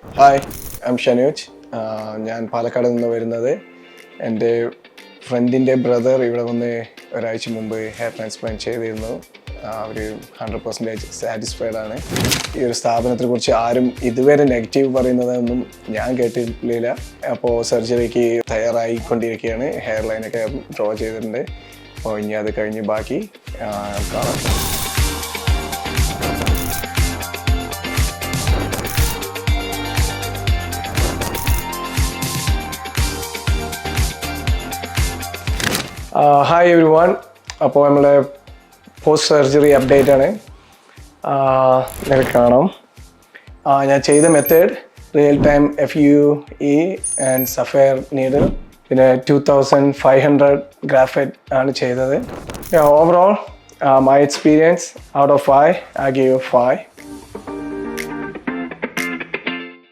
Hi, I M Shanooj. ഞാൻ പാലക്കാട് നിന്ന് വരുന്നത്. എൻ്റെ ഫ്രണ്ടിൻ്റെ ബ്രദർ ഇവിടെ വന്ന് ഒരാഴ്ച മുമ്പ് ഹെയർ ട്രാൻസ്പ്ലാന്റ് ചെയ്തിരുന്നു. അവർ 100% സാറ്റിസ്ഫൈഡ് ആണ്. ഈ ഒരു സ്ഥാപനത്തെ കുറിച്ച് ആരും ഇതുവരെ നെഗറ്റീവ് പറയുന്നതൊന്നും ഞാൻ കേട്ടിട്ടില്ല. അപ്പോൾ സർജറിക്ക് തയ്യാറായിക്കൊണ്ടിരിക്കുകയാണ്. ഹെയർ ലൈനൊക്കെ ഡ്രോ ചെയ്തിട്ടുണ്ട്. അപ്പോൾ ഇനി അത് കഴിഞ്ഞ് ബാക്കി കാണാം. Hi every one. അപ്പോൾ നമ്മളെ പോസ്റ്റ് സർജറി അപ്ഡേറ്റ് ആണ്. നിങ്ങൾക്ക് കാണാം. ഞാൻ ചെയ്ത method real time FUE and sapphire needle, പിന്നെ 2500 ഗ്രാഫൈറ്റ് ആണ് ചെയ്തത്. Overall my experience out of 5 I give 5.